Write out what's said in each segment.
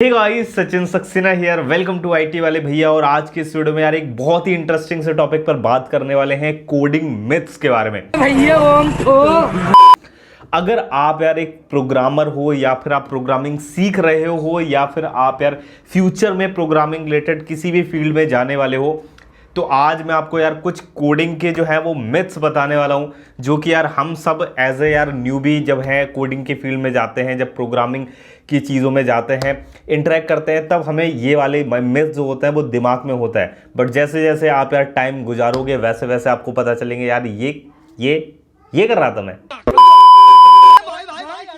Hey guys, Sachin Saxena here. Welcome to IT वाले भैया। और आज के इस वीडियो में यार एक बहुत ही इंटरेस्टिंग से टॉपिक पर बात करने वाले हैं, कोडिंग मिथ्स के बारे में। भैया अगर आप यार एक प्रोग्रामर हो या फिर आप प्रोग्रामिंग सीख रहे हो या फिर आप यार फ्यूचर में प्रोग्रामिंग रिलेटेड किसी भी फील्ड में जाने वाले हो, तो आज मैं आपको यार कुछ कोडिंग के जो है वो मिथ्स बताने वाला हूं, जो कि यार हम सब एज ए यार न्यूबी जब है कोडिंग के फील्ड में जाते हैं, जब प्रोग्रामिंग की चीज़ों में जाते हैं, इंटरेक्ट करते हैं, तब हमें ये वाले मिथ्स जो होते हैं वो दिमाग में होता है। बट जैसे जैसे आप यार टाइम गुजारोगे वैसे वैसे आपको पता चलेंगे यार ये कर रहा था मैं।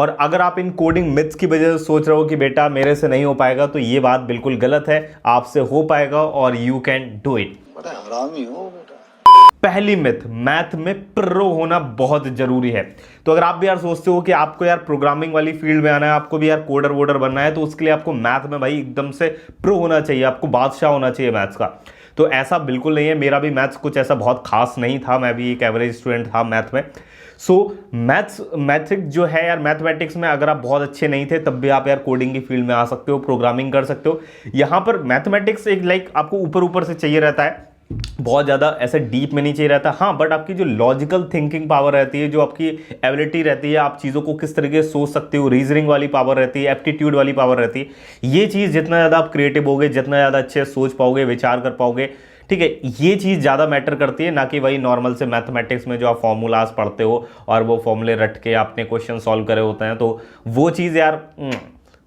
और अगर आप इन कोडिंग मिथ्स की वजह से सोच रहे हो कि बेटा मेरे से नहीं हो पाएगा, तो ये बात बिल्कुल गलत है। आपसे हो पाएगा और यू कैन डू इट। हरामी हो बेटा। पहली मिथ, मैथ में प्रो होना बहुत जरूरी है। तो अगर आप भी यार सोचते हो कि आपको यार प्रोग्रामिंग वाली फील्ड में आना है, आपको भी यार कोडर वोडर बनना है, तो उसके लिए आपको मैथ में भाई एकदम से प्रो होना चाहिए, आपको बादशाह होना चाहिए मैथ्स का। तो ऐसा बिल्कुल नहीं है। मेरा भी मैथ्स कुछ ऐसा बहुत खास नहीं था, मैं भी एक एवरेज स्टूडेंट था मैथ में। सो मैथिक जो है यार, मैथमेटिक्स में अगर आप बहुत अच्छे नहीं थे तब भी आप यार कोडिंग की फील्ड में आ सकते हो, प्रोग्रामिंग कर सकते हो। यहाँ पर मैथमेटिक्स एक आपको ऊपर ऊपर से चाहिए रहता है, बहुत ज़्यादा ऐसे डीप में नहीं चाहिए रहता। हाँ, बट आपकी जो लॉजिकल थिंकिंग पावर रहती है, जो आपकी एबिलिटी रहती है, आप चीज़ों को किस तरीके से सोच सकते हो, रीजनिंग वाली पावर रहती है, एप्टीट्यूड वाली पावर रहती है, ये चीज़ जितना ज़्यादा आप क्रिएटिव होगे, जितना ज़्यादा अच्छे सोच पाओगे, विचार कर पाओगे, ठीक है, ये चीज़ ज़्यादा मैटर करती है, ना कि वही नॉर्मल से मैथमेटिक्स में जो आप फॉर्मूलाज पढ़ते हो और वो फॉर्मूले रट के आपने क्वेश्चन सॉल्व करे होते हैं, तो वो चीज़ यार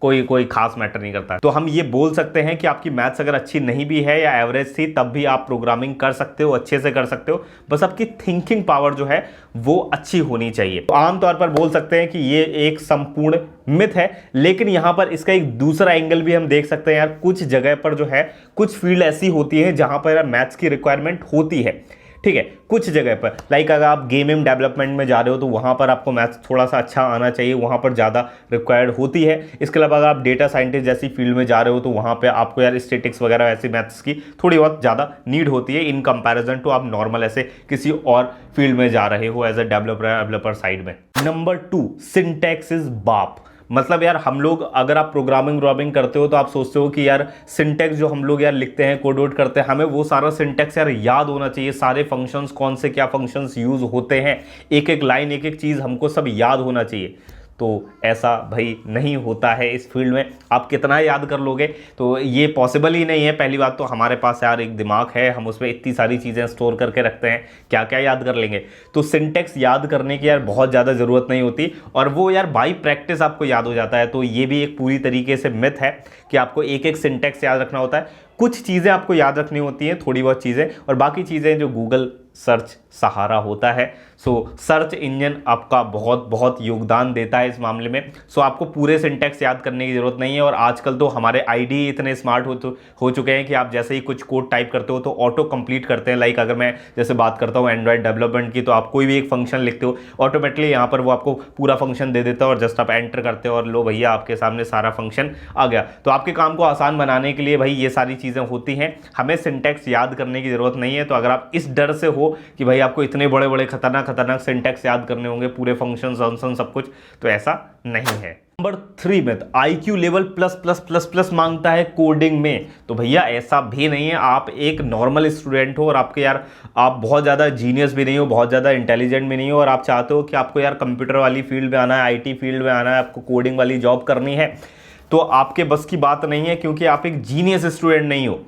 कोई खास मैटर नहीं करता है। तो हम ये बोल सकते हैं कि आपकी मैथ्स अगर अच्छी नहीं भी है या एवरेज थी, तब भी आप प्रोग्रामिंग कर सकते हो, अच्छे से कर सकते हो। बस आपकी थिंकिंग पावर जो है वो अच्छी होनी चाहिए। तो आमतौर पर बोल सकते हैं कि ये एक संपूर्ण मिथ है, लेकिन यहां पर इसका एक दूसरा एंगल भी हम देख सकते हैं यार। कुछ जगह पर जो है, कुछ फील्ड ऐसी होती है जहां पर यार मैथ्स की रिक्वायरमेंट होती है, ठीक है। कुछ जगह पर अगर आप गेमिंग डेवलपमेंट में जा रहे हो तो वहाँ पर आपको मैथ्स थोड़ा सा अच्छा आना चाहिए, वहाँ पर ज़्यादा रिक्वायर्ड होती है। इसके अलावा अगर आप डेटा साइंटिस्ट जैसी फील्ड में जा रहे हो तो वहाँ पे आपको यार स्टैटिस्टिक्स वगैरह ऐसी मैथ्स की थोड़ी बहुत ज़्यादा नीड होती है इन कंपैरिजन टू आप नॉर्मल ऐसे किसी और फील्ड में जा रहे हो एज ए डेवलपर साइड में। नंबर 2, सिंटैक्स इज बाप। मतलब यार हम लोग, अगर आप प्रोग्रामिंग करते हो तो आप सोचते हो कि यार सिंटैक्स जो हम लोग यार लिखते हैं, कोड वोड करते हैं, हमें वो सारा सिंटैक्स यार याद होना चाहिए। सारे फंक्शंस, कौन से क्या फंक्शंस यूज होते हैं, एक एक लाइन, एक एक चीज़ हमको सब याद होना चाहिए। तो ऐसा भाई नहीं होता है इस फील्ड में। आप कितना याद कर लोगे, तो ये पॉसिबल ही नहीं है। पहली बात तो हमारे पास यार एक दिमाग है, हम उसमें इतनी सारी चीज़ें स्टोर करके रखते हैं, क्या क्या याद कर लेंगे। तो सिंटैक्स याद करने की यार बहुत ज़्यादा ज़रूरत नहीं होती, और वो यार बाई प्रैक्टिस आपको याद हो जाता है। तो ये भी एक पूरी तरीके से मिथ है कि आपको एक एक सिंटैक्स याद रखना होता है। कुछ चीज़ें आपको याद रखनी होती हैं, थोड़ी बहुत चीज़ें, और बाकी चीज़ें जो गूगल सर्च सहारा होता है। सो सर्च इंजन आपका बहुत बहुत योगदान देता है इस मामले में। सो आपको पूरे सिंटैक्स याद करने की ज़रूरत नहीं है। और आजकल तो हमारे आईडी इतने स्मार्ट हो चुके हैं कि आप जैसे ही कुछ कोड टाइप करते हो तो ऑटो कंप्लीट करते हैं। अगर मैं जैसे बात करता हूँ एंड्रॉइड डेवलपमेंट की, तो आप कोई भी एक फंक्शन लिखते हो, ऑटोमेटिकली यहाँ पर वो आपको पूरा फंक्शन दे देता है, और जस्ट आप एंटर करते हो और लो भैया आपके सामने सारा फंक्शन आ गया। तो आपके काम को आसान बनाने के लिए भाई ये सारी चीज़ें होती हैं, हमें सिंटैक्स याद करने की ज़रूरत नहीं है। तो अगर आप इस डर से हो कि भाई आपको इतने बड़े बड़े खतरनाक सिंटैक्स याद करने होंगे, पूरे फंक्शन सब कुछ, तो ऐसा नहीं है। नंबर 3 में IQ लेवल प्लस मांगता है कोडिंग में। तो भैया ऐसा भी नहीं है। आप एक नॉर्मल स्टूडेंट हो और आप बहुत ज़्यादा जीनियस भी नहीं हो, बहुत ज़्यादा इंटेलिजेंट भी नहीं हो, और आप चाहते हो कि आपको यार कंप्यूटर वाली फील्ड में आना है, IT फील्ड में आना है, आपको कोडिंग वाली जॉब करनी है, तो आपके बस की बात नहीं है, क्योंकि आप एक जीनियस स्टूडेंट नहीं हो।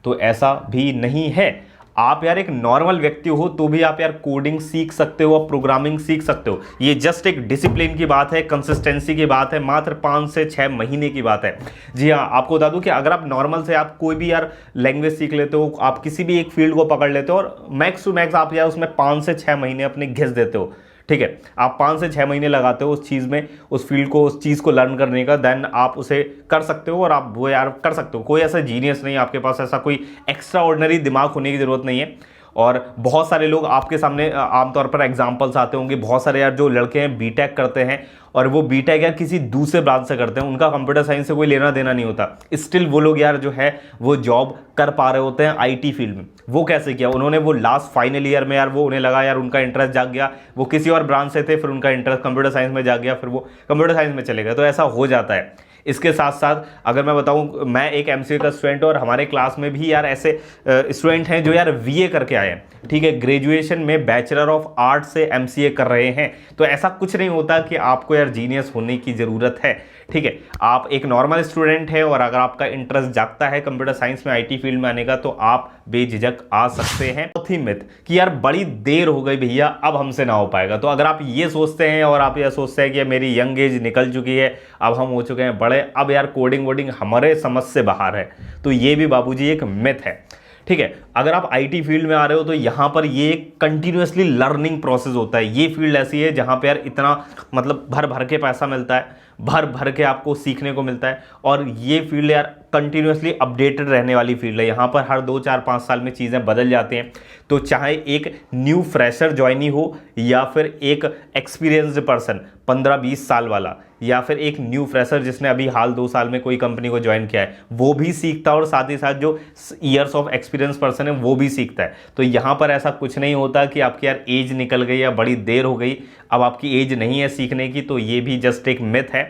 तो ऐसा भी नहीं है। आप यार एक नॉर्मल व्यक्ति हो तो भी आप यार कोडिंग सीख सकते हो, आप प्रोग्रामिंग सीख सकते हो। ये जस्ट एक डिसिप्लिन की बात है, कंसिस्टेंसी की बात है, मात्र 5 से 6 महीने की बात है। जी हाँ, आपको बता दूं कि अगर आप नॉर्मल से आप कोई भी यार लैंग्वेज सीख लेते हो, आप किसी भी एक फील्ड को पकड़ लेते हो, और मैक्स टू मैक्स आप यार उसमें 5 से 6 महीने अपने घिस देते हो, ठीक है। आप 5 से 6 महीने लगाते हो उस चीज़ में, उस फील्ड को, उस चीज़ को लर्न करने का, देन आप उसे कर सकते हो, और आप वो यार कर सकते हो। कोई ऐसा जीनियस नहीं, आपके पास ऐसा कोई एक्स्ट्रा ऑर्डिनरी दिमाग होने की ज़रूरत नहीं है। और बहुत सारे लोग आपके सामने आमतौर पर एग्जाम्पल्स आते होंगे, बहुत सारे यार जो लड़के हैं बीटेक करते हैं, और वो बीटेक यार किसी दूसरे ब्रांच से करते हैं, उनका कंप्यूटर साइंस से कोई लेना देना नहीं होता, स्टिल वो लोग यार जो है वो जॉब कर पा रहे होते हैं IT फील्ड में। वो कैसे किया उन्होंने? वो लास्ट फाइनल ईयर में यार वो उन्हें लगा यार उनका इंटरेस्ट जाग गया, वो किसी और ब्रांच से थे, फिर उनका इंटरेस्ट कंप्यूटर साइंस में जाग गया, फिर वो कंप्यूटर साइंस में चले गए। तो ऐसा हो जाता है। इसके साथ साथ अगर मैं बताऊं, मैं एक एमसीए का स्टूडेंट हूं और हमारे क्लास में भी यार ऐसे स्टूडेंट हैं जो यार बीए करके आए हैं, ठीक है, ग्रेजुएशन में बैचलर ऑफ आर्ट से एमसीए कर रहे हैं। तो ऐसा कुछ नहीं होता कि आपको यार जीनियस होने की ज़रूरत है, ठीक है। आप एक नॉर्मल स्टूडेंट है और अगर आपका इंटरेस्ट जागता है कंप्यूटर साइंस में आईटी फील्ड में आने का, तो आप बेझिझक आ सकते हैं। चौथी मिथ कि यार बड़ी देर हो गई भैया, अब हमसे ना हो पाएगा। तो अगर आप ये सोचते हैं और आप ये सोचते हैं कि मेरी यंग एज निकल चुकी है, अब हम हो चुके हैं बड़े, अब यार कोडिंग वोडिंग हमारे समझ से बाहर है, तो ये भी बाबूजी एक मिथ है, ठीक है। अगर आप आईटी फील्ड में आ रहे हो तो यहाँ पर ये कंटिन्यूसली लर्निंग प्रोसेस होता है। ये फील्ड ऐसी है जहाँ पे यार इतना मतलब भर भर के पैसा मिलता है, भर भर के आपको सीखने को मिलता है, और ये फील्ड यार कंटिन्यूसली अपडेटेड रहने वाली फील्ड है। यहाँ पर हर 2, 4, 5 साल में चीज़ें बदल जाती हैं। तो चाहे एक न्यू फ्रेशर ज्वाइनी हो या फिर एक एक्सपीरियंस्ड पर्सन 15-20 साल वाला, या फिर एक न्यू फ्रेशर जिसने अभी हाल 2 साल में कोई कंपनी को ज्वाइन किया है, वो भी सीखता है और साथ ही साथ जो ईयर्स ऑफ एक्सपीरियंस पर्सन है वो भी सीखता है। तो यहाँ पर ऐसा कुछ नहीं होता कि आपकी यार एज निकल गई या बड़ी देर हो गई, अब आपकी एज नहीं है सीखने की, तो ये भी जस्ट एक मिथ है।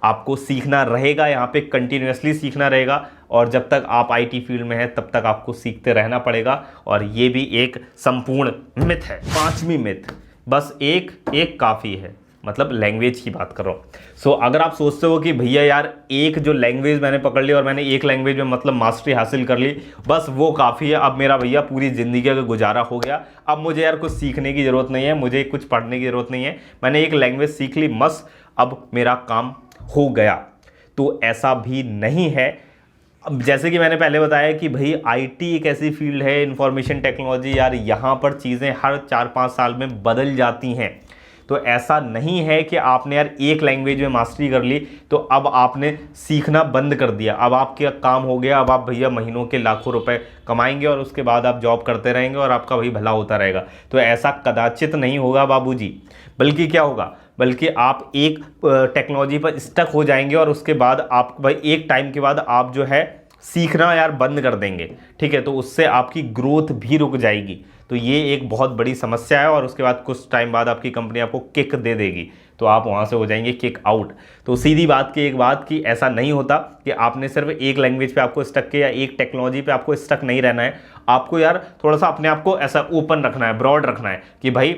आपको सीखना रहेगा, यहाँ पे कंटिन्यूसली सीखना रहेगा, और जब तक आप आईटी फील्ड में हैं तब तक आपको सीखते रहना पड़ेगा, और ये भी एक संपूर्ण मिथ है। 5वीं मिथ, बस एक काफ़ी है, मतलब लैंग्वेज की बात कर रहा हूँ। सो अगर आप सोचते हो कि भैया यार एक जो लैंग्वेज मैंने पकड़ ली और मैंने एक लैंग्वेज में मतलब मास्टरी हासिल कर ली, बस वो काफ़ी है, अब मेरा भैया पूरी ज़िंदगी का गुजारा हो गया, अब मुझे यार कुछ सीखने की ज़रूरत नहीं है, मुझे कुछ पढ़ने की ज़रूरत नहीं है, मैंने एक लैंग्वेज सीख ली, बस अब मेरा काम हो गया। तो ऐसा भी नहीं है। अब जैसे कि मैंने पहले बताया कि भाई आईटी एक ऐसी फील्ड है, इंफॉर्मेशन टेक्नोलॉजी, यार यहाँ पर चीज़ें हर 4-5 साल में बदल जाती हैं। तो ऐसा नहीं है कि आपने यार एक लैंग्वेज में मास्टरी कर ली तो अब आपने सीखना बंद कर दिया, अब आपका काम हो गया, अब आप भैया महीनों के लाखों रुपए कमाएंगे और उसके बाद आप जॉब करते रहेंगे और आपका भाई भला होता रहेगा। तो ऐसा कदाचित नहीं होगा बाबूजी, बल्कि क्या होगा, बल्कि आप एक टेक्नोलॉजी पर स्टक हो जाएंगे और उसके बाद आप भाई एक टाइम के बाद आप जो है सीखना यार बंद कर देंगे, ठीक है। तो उससे आपकी ग्रोथ भी रुक जाएगी। तो ये एक बहुत बड़ी समस्या है, और उसके बाद कुछ टाइम बाद आपकी कंपनी आपको किक दे देगी, तो आप वहाँ से हो जाएंगे किक आउट। तो सीधी बात की एक बात कि ऐसा नहीं होता कि आपने सिर्फ एक लैंग्वेज पे आपको स्टक किया, एक टेक्नोलॉजी पे आपको स्टक नहीं रहना है। आपको यार थोड़ा सा अपने आप को ऐसा ओपन रखना है, ब्रॉड रखना है कि भाई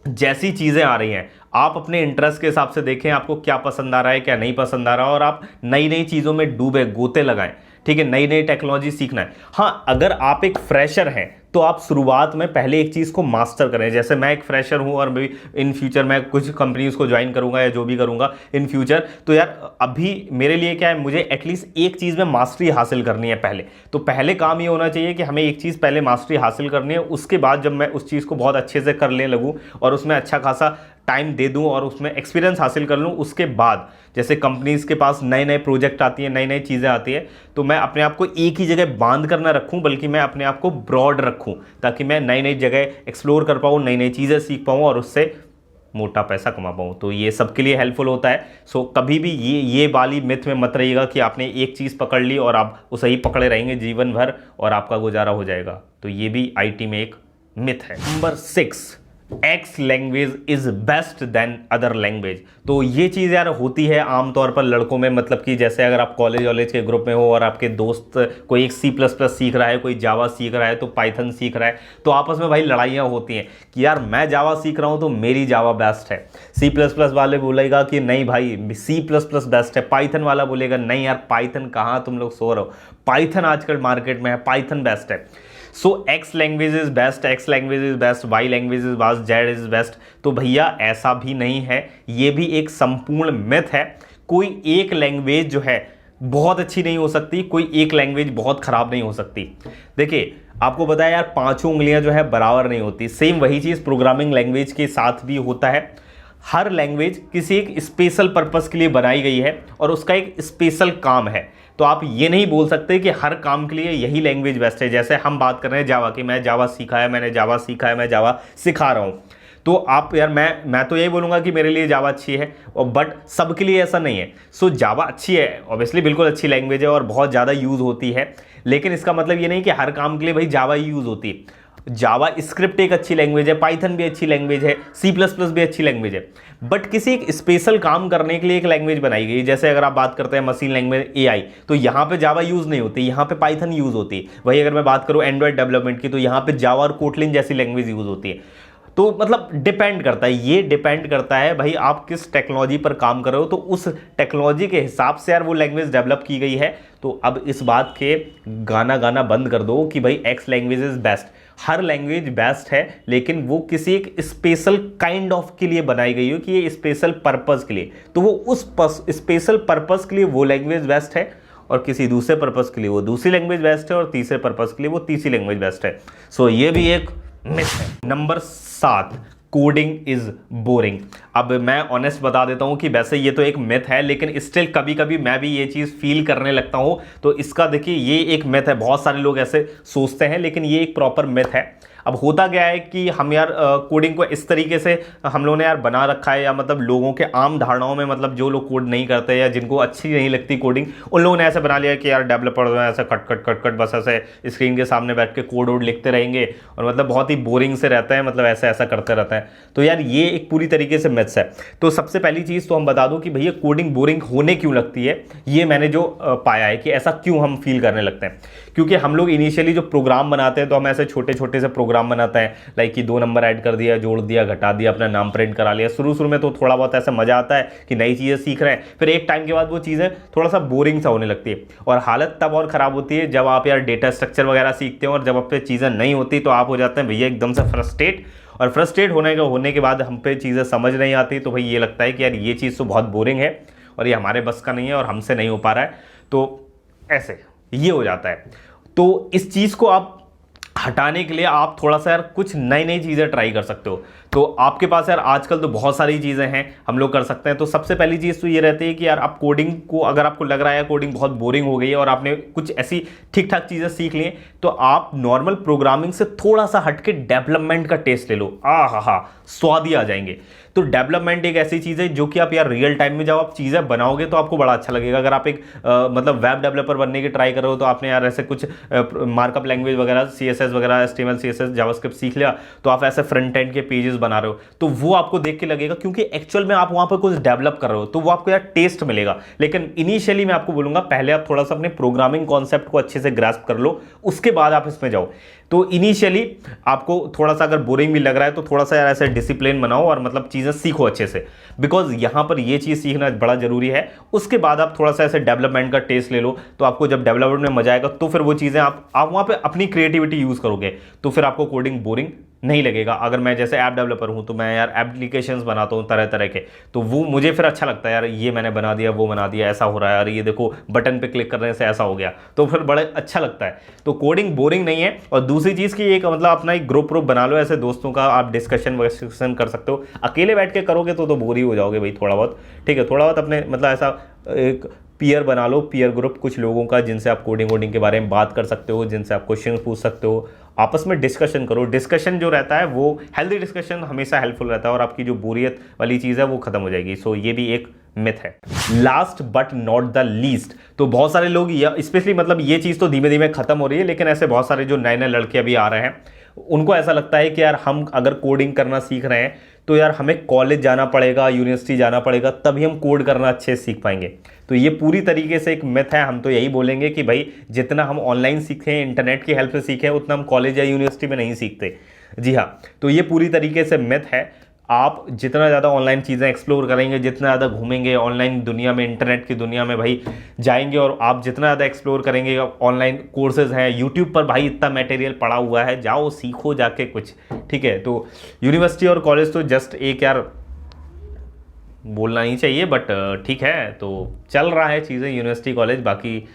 जैसी चीज़ें आ रही हैं आप अपने इंटरेस्ट के हिसाब से देखें, आपको क्या पसंद आ रहा है क्या नहीं पसंद आ रहा है, और आप नई नई चीज़ों में डूबे गोते लगाएं, ठीक है। नई नई टेक्नोलॉजी सीखना है। हाँ, अगर आप एक फ्रेशर हैं तो आप शुरुआत में पहले एक चीज़ को मास्टर करें। जैसे मैं एक फ्रेशर हूँ और मैं इन फ्यूचर मैं कुछ कंपनीज को ज्वाइन करूँगा या जो भी करूँगा इन फ्यूचर, तो यार अभी मेरे लिए क्या है, मुझे एटलीस्ट एक चीज़ में मास्टरी हासिल करनी है पहले। तो पहले काम ये होना चाहिए कि हमें एक चीज़ पहले मास्टरी हासिल करनी है, उसके बाद जब मैं उस चीज़ को बहुत अच्छे से करने लगूँ और उसमें अच्छा खासा टाइम दे दूं और उसमें एक्सपीरियंस हासिल कर लूं, उसके बाद जैसे कंपनीज के पास नए नए प्रोजेक्ट आती हैं, नई नई चीज़ें आती हैं, तो मैं अपने आप को एक ही जगह बांध कर ना रखूं, बल्कि मैं अपने आप को ब्रॉड रखूं, ताकि मैं नई नई जगह एक्सप्लोर कर पाऊं, नई नई चीज़ें सीख पाऊं और उससे मोटा पैसा कमा पाऊं। तो ये सबके लिए हेल्पफुल होता है। सो कभी भी ये वाली मिथ में मत रहिएगा कि आपने एक चीज़ पकड़ ली और आप उसे ही पकड़े रहेंगे जीवन भर और आपका गुजारा हो जाएगा। तो ये भी आईटी में एक मिथ है। Number 6, X language is best than other language. तो ये चीज़ यार होती है आमतौर पर लड़कों में, मतलब कि जैसे अगर आप कॉलेज वॉलेज के ग्रुप में हो और आपके दोस्त कोई एक C++ सीख रहा है, कोई जावा सीख रहा है, तो पाइथन सीख रहा है, तो आपस में भाई लड़ाइयाँ होती हैं कि यार मैं जावा सीख रहा हूँ तो मेरी जावा बेस्ट है, C++ वाले बोलेगा कि नहीं भाई C++ बेस्ट है, पाइथन वाला बोलेगा नहीं यार पाइथन कहाँ, तुम लोग सो रहे हो, पाइथन आजकल मार्केट में है, पाइथन बेस्ट है। So X language is best, X language is best, Y language is best, Z is best. तो भैया ऐसा भी नहीं है, ये भी एक संपूर्ण मिथ है। कोई एक लैंग्वेज जो है बहुत अच्छी नहीं हो सकती, कोई एक लैंग्वेज बहुत खराब नहीं हो सकती। देखिए आपको बताया यार 5 उंगलियां जो है बराबर नहीं होती। सेम वही चीज़ प्रोग्रामिंग लैंग्वेज के साथ भी होता है। हर लैंग्वेज किसी एक स्पेशल पर्पस के लिए बनाई गई है और उसका एक स्पेशल काम है। तो आप ये नहीं बोल सकते कि हर काम के लिए यही लैंग्वेज बेस्ट है। जैसे हम बात कर रहे हैं जावा की, मैं जावा सीखा है, मैंने जावा सीखा है, मैं जावा सिखा रहा हूँ, तो आप यार मैं तो यही बोलूँगा कि मेरे लिए जावा अच्छी है, और बट सबके लिए ऐसा नहीं है। सो जावा अच्छी है, ऑब्वियसली बिल्कुल अच्छी लैंग्वेज है और बहुत ज़्यादा यूज़ होती है, लेकिन इसका मतलब ये नहीं कि हर काम के लिए भाई जावा ही यूज़ होती है। जावा स्क्रिप्ट एक अच्छी लैंग्वेज है, पाइथन भी अच्छी लैंग्वेज है, सी प्लस प्लस भी अच्छी लैंग्वेज है, बट किसी एक स्पेशल काम करने के लिए एक लैंग्वेज बनाई गई। जैसे अगर आप बात करते हैं मशीन लैंग्वेज एआई, तो यहाँ पे जावा यूज़ नहीं होती, यहाँ पे पाइथन यूज़ होती है। वही अगर मैं बात करूँ एंड्रॉइड डेवलपमेंट की, तो यहाँ पे जावा और कोटलिन जैसी लैंग्वेज यूज़ होती है। तो मतलब डिपेंड करता है, ये डिपेंड करता है भाई आप किस टेक्नोलॉजी पर काम कर रहे हो, तो उस टेक्नोलॉजी के हिसाब से यार वो लैंग्वेज डेवलप की गई है। तो अब इस बात के गाना बंद कर दो कि भाई x language is best. Her language best है, लेकिन वो किसी एक स्पेशल काइंड ऑफ के लिए बनाई गई हो, कि ये स्पेशल पर्पस के लिए, तो वो उस स्पेशल पर्पस के लिए वो लैंग्वेज बेस्ट है, और किसी दूसरे पर्पस के लिए वो दूसरी लैंग्वेज बेस्ट है, और तीसरे पर्पस के लिए वो तीसरी लैंग्वेज बेस्ट है। सो ये भी एक मिथ है। Number 7, coding is boring. अब मैं ऑनेस्ट बता देता हूं कि वैसे ये तो एक मिथ है, लेकिन स्टिल कभी कभी मैं भी ये चीज़ फील करने लगता हूं। तो इसका देखिए ये एक मिथ है, बहुत सारे लोग ऐसे सोचते हैं, लेकिन ये एक प्रॉपर मिथ है। अब होता क्या है कि हम यार कोडिंग को इस तरीके से हम लोगों ने यार बना रखा है, या मतलब लोगों के आम धारणाओं में, मतलब जो लोग कोड नहीं करते या जिनको अच्छी नहीं लगती कोडिंग, उन लोगों ने ऐसे बना लिया कि यार डेवलपर ऐसे कट कट बस ऐसे स्क्रीन के सामने बैठ के कोड वोड लिखते रहेंगे, और मतलब बहुत ही बोरिंग से रहता है, मतलब ऐसा ऐसा करते रहते हैं। तो यार ये एक पूरी तरीके से मिथ्स है। तो सबसे पहली चीज़ तो हम बता दूं कि भैया कोडिंग बोरिंग होने क्यों लगती है। ये मैंने जो पाया है कि ऐसा क्यों हम फील करने लगते हैं, क्योंकि हम लोग इनिशियली जो प्रोग्राम बनाते हैं, तो हम ऐसे छोटे छोटे से प्रोग्राम बनाते हैं, लाइक कि 2 नंबर ऐड कर दिया, जोड़ दिया, घटा दिया, अपना नाम प्रिंट करा लिया। शुरू में तो थोड़ा बहुत ऐसा मजा आता है कि नई चीज़ें सीख रहे हैं, फिर एक टाइम के बाद वो चीज़ें थोड़ा सा बोरिंग सा होने लगती है, और हालत तब और ख़राब होती है जब आप यार डेटा स्ट्रक्चर वगैरह सीखते हैं, और जब आप पे चीज़ें नहीं होती तो आप हो जाते हैं भैया एकदम से फ्रस्ट्रेट, और फ्रस्ट्रेट होने के बाद हम पे चीज़ें समझ नहीं आती, तो भाई ये लगता है कि यार ये चीज़ तो बहुत बोरिंग है, और ये हमारे बस का नहीं है, और हमसे नहीं हो पा रहा है। तो ऐसे ये हो जाता है। तो इस चीज़ को आप हटाने के लिए आप थोड़ा सा यार कुछ नई नई चीज़ें ट्राई कर सकते हो। तो आपके पास यार आजकल तो बहुत सारी चीज़ें हैं हम लोग कर सकते हैं। तो सबसे पहली चीज़ तो ये रहती है कि यार आप कोडिंग को, अगर आपको लग रहा है कोडिंग बहुत बोरिंग हो गई है और आपने कुछ ऐसी ठीक ठाक चीज़ें सीख ली हैं, तो आप नॉर्मल प्रोग्रामिंग से थोड़ा सा हटके डेवलपमेंट का टेस्ट ले लो। हा स्वाद ही आ जाएंगे। तो डेवलपमेंट एक ऐसी चीज़ है जो कि आप यार रियल टाइम में जब आप चीज़ें बनाओगे तो आपको बड़ा अच्छा लगेगा। अगर आप एक मतलब वेब डेवलपर बनने की ट्राई कर रहे हो, तो आपने यार ऐसे कुछ मार्कअप लैंग्वेज वगैरह, CSS वगैरह, HTML CSS जावास्क्रिप्ट सीख लिया, तो आप ऐसे फ्रंट एंड के पेजेस बना रहे हो, तो वो आपको देख के लगेगा, क्योंकि एक्चुअल में आप वहाँ पर कुछ डेवलप कर रहे हो, तो वो आपको यार टेस्ट मिलेगा। लेकिन इनिशियली मैं आपको बोलूँगा पहले आप थोड़ा सा अपने प्रोग्रामिंग कॉन्सेप्ट को अच्छे से ग्रास्प कर लो, उसके बाद आप इसमें जाओ। तो इनिशियली आपको थोड़ा सा अगर बोरिंग भी लग रहा है, तो थोड़ा सा यार ऐसे डिसिप्लिन बनाओ और मतलब चीज़ें सीखो अच्छे से, बिकॉज यहाँ पर ये चीज़ सीखना बड़ा जरूरी है। उसके बाद आप थोड़ा सा ऐसे डेवलपमेंट का टेस्ट ले लो, तो आपको जब डेवलपमेंट में मजा आएगा, तो फिर वो चीज़ें आप वहाँ पे अपनी क्रिएटिविटी यूज़ करोगे, तो फिर आपको कोडिंग बोरिंग नहीं लगेगा। अगर मैं जैसे ऐप डेवलपर हूँ, तो मैं यार एप्लीकेशंस बनाता हूँ तरह तरह के, तो वो मुझे फिर अच्छा लगता है यार, ये मैंने बना दिया, वो बना दिया, ऐसा हो रहा है यार, ये देखो बटन पे क्लिक करने से ऐसा हो गया, तो फिर बड़ा अच्छा लगता है। तो कोडिंग बोरिंग नहीं है। और दूसरी चीज़ की एक मतलब अपना एक ग्रुप बना लो ऐसे दोस्तों का, आप डिस्कशन कर सकते हो। अकेले बैठ के करोगे तो बोर ही हो जाओगे भाई थोड़ा बहुत, ठीक है। थोड़ा बहुत अपने मतलब ऐसा एक पीयर बना लो, पीयर ग्रुप कुछ लोगों का, जिनसे आप कोडिंग वोडिंग के बारे में बात कर सकते हो, जिनसे आप क्वेश्चन पूछ सकते हो, आपस में डिस्कशन करो। डिस्कशन जो रहता है वो हेल्दी डिस्कशन हमेशा हेल्पफुल रहता है, और आपकी जो बोरियत वाली चीज़ है वो खत्म हो जाएगी। सो ये भी एक मिथ है। Last but not the least, तो बहुत सारे लोग स्पेशली मतलब ये चीज़ तो धीमे धीमे खत्म हो रही है, लेकिन ऐसे बहुत सारे जो नए नए लड़के अभी आ रहे हैं, उनको ऐसा लगता है कि यार हम अगर कोडिंग करना सीख रहे हैं, तो यार हमें कॉलेज जाना पड़ेगा, यूनिवर्सिटी जाना पड़ेगा, तभी हम कोड करना अच्छे से सीख पाएंगे। तो ये पूरी तरीके से एक मिथ है। हम तो यही बोलेंगे कि भाई जितना हम ऑनलाइन सीखें, इंटरनेट की हेल्प से सीखें, उतना हम कॉलेज या यूनिवर्सिटी में नहीं सीखते। जी हाँ, तो ये पूरी तरीके से मिथ है। आप जितना ज़्यादा ऑनलाइन चीज़ें एक्सप्लोर करेंगे, जितना ज़्यादा घूमेंगे ऑनलाइन दुनिया में, इंटरनेट की दुनिया में भाई जाएंगे, और आप जितना ज़्यादा एक्सप्लोर करेंगे, ऑनलाइन कोर्सेज हैं यूट्यूब पर भाई, इतना मटेरियल पड़ा हुआ है, जाओ सीखो जाके कुछ, ठीक है। तो यूनिवर्सिटी और कॉलेज तो जस्ट एक यार बोलना नहीं चाहिए, बट ठीक है, तो चल रहा है चीज़ें यूनिवर्सिटी कॉलेज, बाकी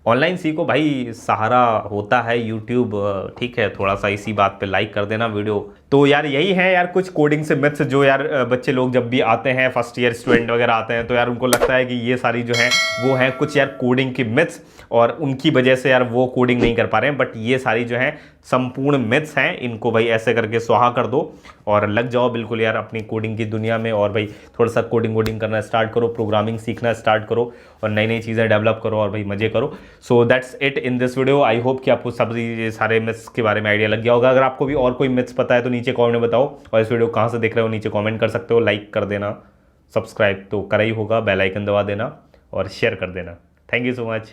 ऑनलाइन सीखो भाई, सहारा होता है यूट्यूब, ठीक है। थोड़ा सा इसी बात पे लाइक कर देना वीडियो, तो यार यही है यार कुछ कोडिंग से मिथ्स जो यार बच्चे लोग जब भी आते हैं, फर्स्ट ईयर स्टूडेंट वगैरह आते हैं, तो यार उनको लगता है कि ये सारी जो है वो है कुछ यार कोडिंग की मिथ्स, और उनकी वजह से यार वो कोडिंग नहीं कर पा रहे हैं। बट ये सारी जो है संपूर्ण मिथ्स हैं, इनको भाई ऐसे करके स्वाहा कर दो और लग जाओ बिल्कुल यार अपनी कोडिंग की दुनिया में। और भाई थोड़ा सा कोडिंग वोडिंग करना स्टार्ट करो, प्रोग्रामिंग सीखना स्टार्ट करो और नई नई चीज़ें डेवलप करो और भाई मजे करो। So that's it in this video. I hope कि आपको सब ये सारे मिथ्स के बारे में आइडिया लग गया होगा। अगर आपको भी और कोई मिथ्स पता है तो नीचे कॉमेंट में बताओ, और इस वीडियो कहाँ से देख रहे हो नीचे कॉमेंट कर सकते हो। लाइक कर देना, सब्सक्राइब तो करा ही होगा, बेल आइकन दबा देना और शेयर कर देना। Thank you so much.